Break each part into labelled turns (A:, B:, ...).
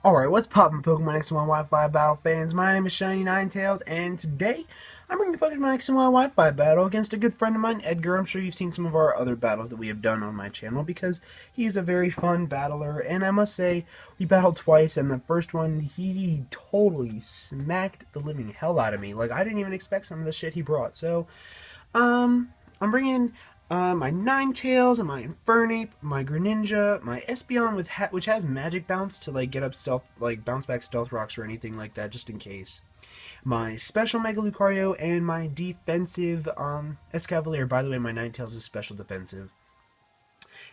A: Alright, what's poppin' Pokemon X and Y Wi-Fi battle fans? My name is Shiny Ninetales, and today I'm bringing Pokemon X and Y Wi-Fi battle against a good friend of mine, Edgar. I'm sure you've seen some of our other battles that we have done on my channel because he's a very fun battler, and I must say, we battled twice, and the first one, he totally smacked the living hell out of me. Like, I didn't even expect some of the shit he brought, so, I'm bringing my Ninetales and my Infernape, my Greninja, my Espeon which has Magic Bounce to like get up stealth, like bounce back Stealth Rocks or anything like that, just in case. My Special Mega Lucario and my defensive Escavalier. By the way, my Ninetales is special defensive.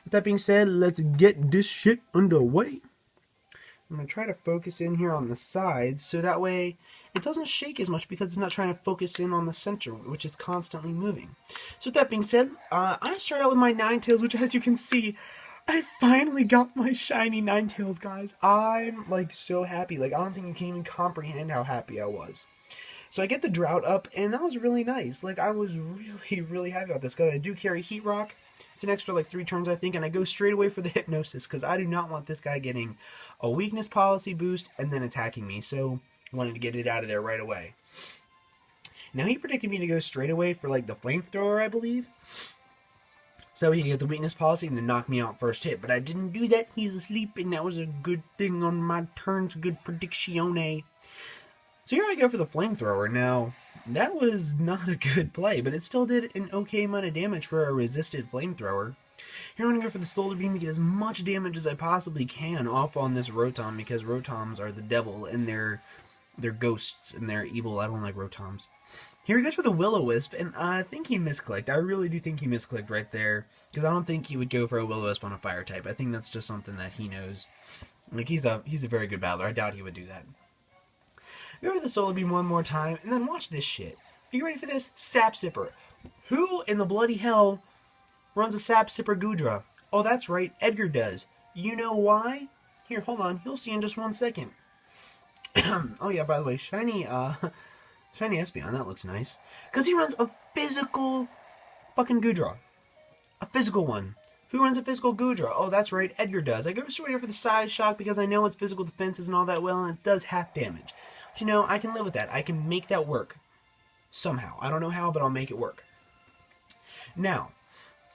A: With that being said, let's get this shit underway. I'm going to try to focus in here on the sides so that way it doesn't shake as much because it's not trying to focus in on the center, which is constantly moving. So with that being said, I start out with my Ninetales, which as you can see, I finally got my shiny Ninetales, guys. I'm like so happy. Like, I don't think you can even comprehend how happy I was. So I get the drought up, and that was really nice. Like, I was really happy about this because I do carry Heat Rock. It's an extra like 3 turns, I think, and I go straight away for the Hypnosis because I do not want this guy getting a weakness policy boost and then attacking me. So I wanted to get it out of there right away. Now he predicted me to go straight away for like the Flamethrower, I believe. So he could get the weakness policy and then knock me out first hit. But I didn't do that. He's asleep, and that was a good thing on my turns. Good predictione. So here I go for the Flamethrower. Now, that was not a good play, but it still did an okay amount of damage for a resisted Flamethrower. Here I'm going to go for the Solar Beam to get as much damage as I possibly can off on this Rotom, because Rotoms are the devil, and they're ghosts, and they're evil. I don't like Rotoms. Here he goes for the Will-O-Wisp, and I think he misclicked. I really do think he misclicked right there, because I don't think he would go for a Will-O-Wisp on a Fire type. I think that's just something that he knows. Like, he's a very good battler. I doubt he would do that. Go for the Solar Beam one more time, and then watch this shit. Are you ready for this? Sap Sipper. Who in the bloody hell runs a Sap Sipper Goodra? Oh, that's right, Edgar does. You know why? Here, hold on. You'll see in just 1 second. Oh yeah, by the way, shiny Espeon, that looks nice. Because he runs a physical fucking Goodra. A physical one. Who runs a physical Goodra? Oh, that's right, Edgar does. I go straight for the Side Shock because I know its physical defense isn't all that well, and it does half damage. But you know, I can live with that. I can make that work. Somehow. I don't know how, but I'll make it work. Now,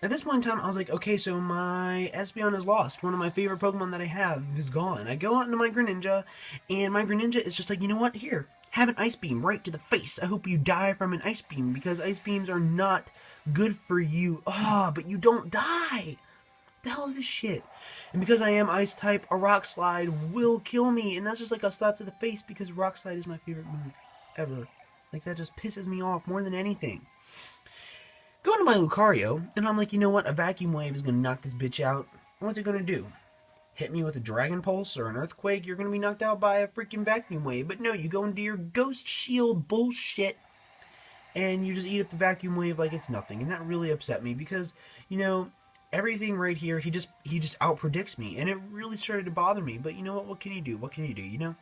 A: at this point in time, I was like, okay, so my Espeon is lost. One of my favorite Pokemon that I have is gone. I go out into my Greninja, and my Greninja is just like, you know what? Here, have an Ice Beam right to the face. I hope you die from an Ice Beam, because Ice Beams are not good for you. Ah, but you don't die. What the hell is this shit? And because I am Ice type, a Rock Slide will kill me, and that's just like a slap to the face, because Rock Slide is my favorite move ever. Like, that just pisses me off more than anything. Go into my Lucario, and I'm like, you know what? A Vacuum Wave is going to knock this bitch out. What's it going to do? Hit me with a Dragon Pulse or an Earthquake? You're going to be knocked out by a freaking Vacuum Wave. But no, you go into your Ghost Shield bullshit, and you just eat up the Vacuum Wave like it's nothing. And that really upset me because, you know, everything right here, he just outpredicts me. And it really started to bother me. But you know what? What can you do? What can you do, you know?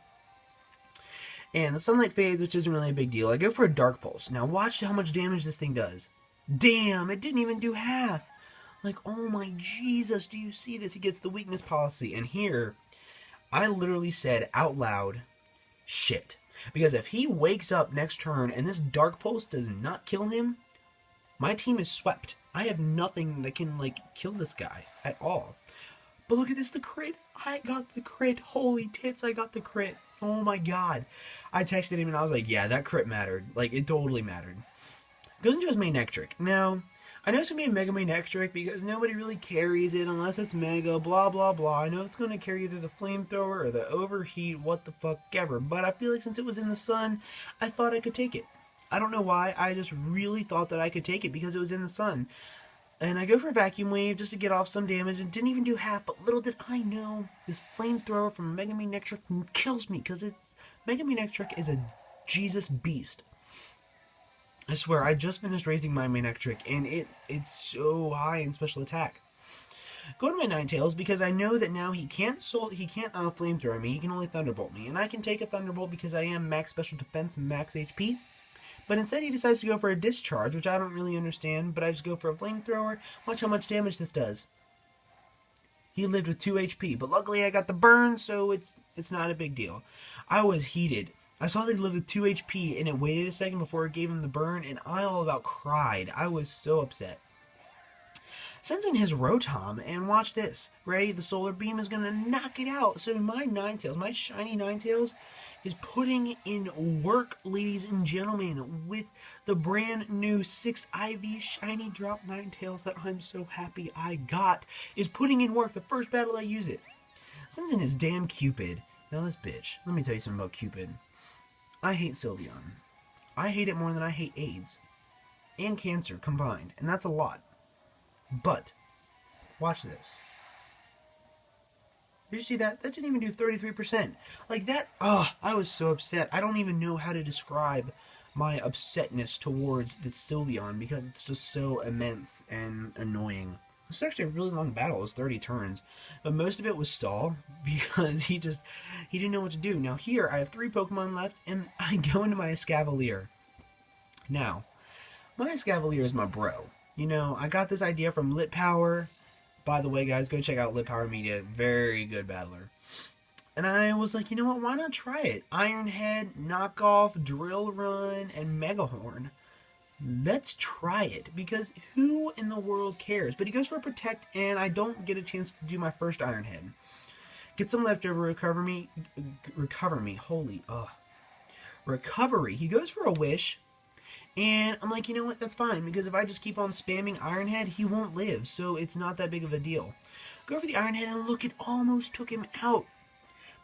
A: And the Sunlight fades, which isn't really a big deal. I go for a Dark Pulse. Now watch how much damage this thing does. Damn, it didn't even do half. Like, oh my Jesus, do you see this? He gets the weakness policy. And here, I literally said out loud, shit. Because if he wakes up next turn and this Dark Pulse does not kill him, my team is swept. I have nothing that can, like, kill this guy at all. But look at this, the crit. I got the crit. Holy tits, I got the crit. Oh my God. I texted him and I was like, yeah, that crit mattered. Like, it totally mattered. Goes into his main Ectric. Now, I know it's going to be a Mega main Ectric because nobody really carries it unless it's Mega, blah, blah, blah. I know it's going to carry either the Flamethrower or the Overheat, what the fuck ever. But I feel like since it was in the sun, I thought I could take it. I don't know why, I just really thought that I could take it because it was in the sun. And I go for a Vacuum Wave just to get off some damage and didn't even do half, but little did I know this Flamethrower from Mega main Ectric kills me because it's Mega main Ectric is a Jesus beast. I swear, I just finished raising my main Ectric, and it's so high in special attack. Go to my Ninetales, because I know that now he can't Flamethrower me, he can only Thunderbolt me, and I can take a Thunderbolt because I am max special defense, max HP. But instead he decides to go for a Discharge, which I don't really understand, but I just go for a Flamethrower. Watch how much damage this does. He lived with 2 HP, but luckily I got the burn, so it's not a big deal. I was heated. I saw that he lived with 2 HP, and it waited a second before it gave him the burn, and I all about cried. I was so upset. Sensing his Rotom, and watch this. Ready? The Solar Beam is going to knock it out. So my Ninetales, my shiny Ninetales, is putting in work, ladies and gentlemen, with the brand new 6 IV Shiny Drop Ninetales that I'm so happy I got, is putting in work the first battle I use it. Sensing his damn Cupid. Now this bitch, let me tell you something about Cupid. I hate Sylveon. I hate it more than I hate AIDS. And cancer combined, and that's a lot. But, watch this. Did you see that? That didn't even do 33%. Like that, I was so upset. I don't even know how to describe my upsetness towards the Sylveon because it's just so immense and annoying. This is actually a really long battle. It was 30 turns. But most of it was stall because he didn't know what to do. Now here, I have 3 Pokemon left, and I go into my Escavalier. Now, my Escavalier is my bro. You know, I got this idea from Lit Power. By the way, guys, go check out Lit Power Media. Very good battler. And I was like, you know what? Why not try it? Iron Head, Knockoff, Drill Run, and Mega Horn. Let's try it. Because who in the world cares? But he goes for a Protect, and I don't get a chance to do my first Iron Head. Get some leftover recovery. Recovery. He goes for a Wish. And I'm like, you know what, that's fine, because if I just keep on spamming Iron Head, he won't live, so it's not that big of a deal. Go for the Iron Head, and look, it almost took him out.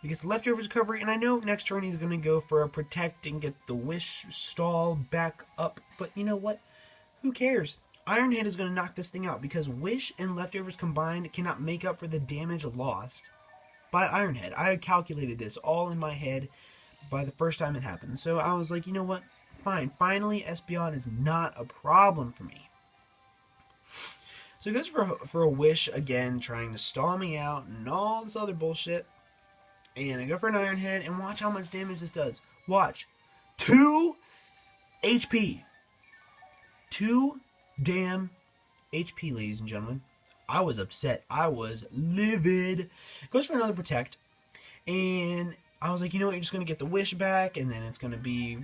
A: Because the leftovers recovery, and I know next turn he's going to go for a Protect and get the Wish stall back up, but you know what, who cares? Iron Head is going to knock this thing out, because Wish and leftovers combined cannot make up for the damage lost by Iron Head. I had calculated this all in my head by the first time it happened, so I was like, you know what? Fine. Finally, Espeon is not a problem for me. So he goes for a Wish again, trying to stall me out and all this other bullshit. And I go for an Iron Head, and watch how much damage this does. Watch. 2 HP. 2 damn HP, ladies and gentlemen. I was upset. I was livid. Goes for another Protect. And I was like, you know what, you're just going to get the Wish back, and then it's going to be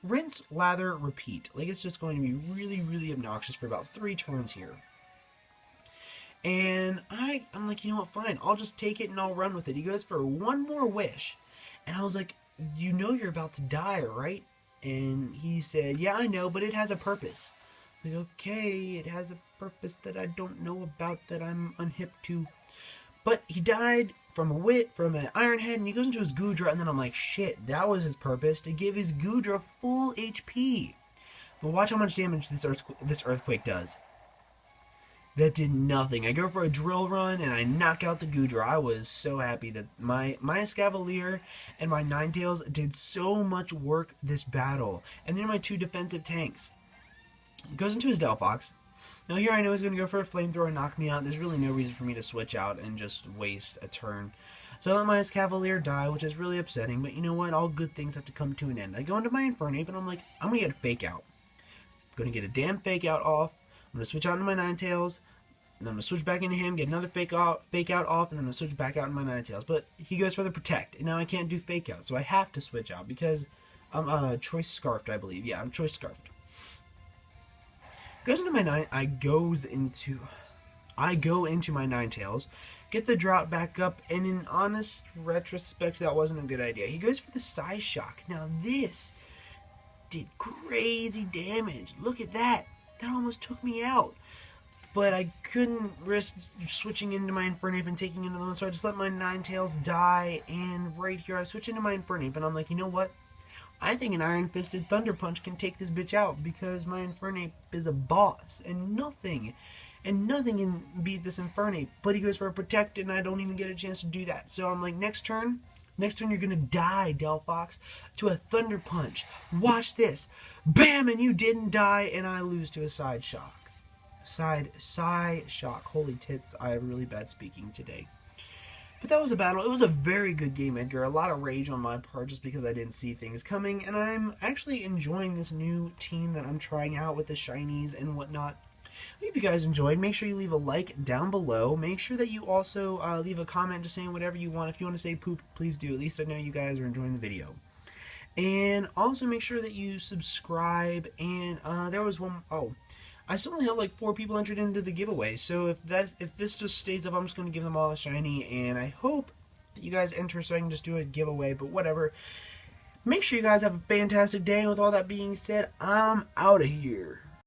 A: rinse, lather, repeat. Like, it's just going to be really, really obnoxious for about 3 turns here. And I'm like, you know what, fine, I'll just take it and I'll run with it. He goes for one more Wish. And I was like, you know you're about to die, right? And he said, yeah, I know, but it has a purpose. I'm like, okay, it has a purpose that I don't know about, that I'm unhip to. But he died from an Iron Head, and he goes into his Goodra, and then I'm like, shit, that was his purpose, to give his Goodra full HP. But watch how much damage this Earthquake does. That did nothing. I go for a Drill Run, and I knock out the Goodra. I was so happy that my Escavalier and my Ninetales did so much work this battle. And they're my 2 defensive tanks. He goes into his Delphox. Now here I know he's going to go for a Flamethrower and knock me out. There's really no reason for me to switch out and just waste a turn. So I let my Escavalier die, which is really upsetting, but you know what? All good things have to come to an end. I go into my Infernape, and I'm like, I'm going to get a Fake Out. I'm going to get a damn Fake Out off. I'm going to switch out into my Ninetales, and then I'm going to switch back into him, get another Fake Out off, and then I'm going to switch back out into my Ninetales. But he goes for the Protect, and now I can't do Fake Out, so I have to switch out because I'm Choice Scarfed, I believe. Yeah, I'm Choice Scarfed. Goes into my I go into my Ninetales, get the drop back up, and in honest retrospect, that wasn't a good idea. He goes for the Size Shock. Now this did crazy damage. Look at that. That almost took me out. But I couldn't risk switching into my Infernape and taking another one, so I just let my Ninetales die, and right here I switch into my Infernape, and I'm like, you know what? I think an Iron Fisted Thunder Punch can take this bitch out because my Infernape is a boss, and nothing can beat this Infernape. But he goes for a Protect, and I don't even get a chance to do that. So I'm like, next turn you're gonna die, Delphox, to a Thunder Punch. Watch this. Bam, and you didn't die, and I lose to a Side Shock. Side Shock. Holy tits, I have really bad speaking today. But that was a battle. It was a very good game, Edgar. A lot of rage on my part just because I didn't see things coming. And I'm actually enjoying this new team that I'm trying out with the Shinies and whatnot. I hope you guys enjoyed. Make sure you leave a like down below. Make sure that you also leave a comment just saying whatever you want. If you want to say poop, please do. At least I know you guys are enjoying the video. And also make sure that you subscribe. And there was one. Oh, I still only have like 4 people entered into the giveaway. So if this just stays up, I'm just going to give them all a shiny. And I hope that you guys enter so I can just do a giveaway. But whatever. Make sure you guys have a fantastic day. And with all that being said, I'm out of here.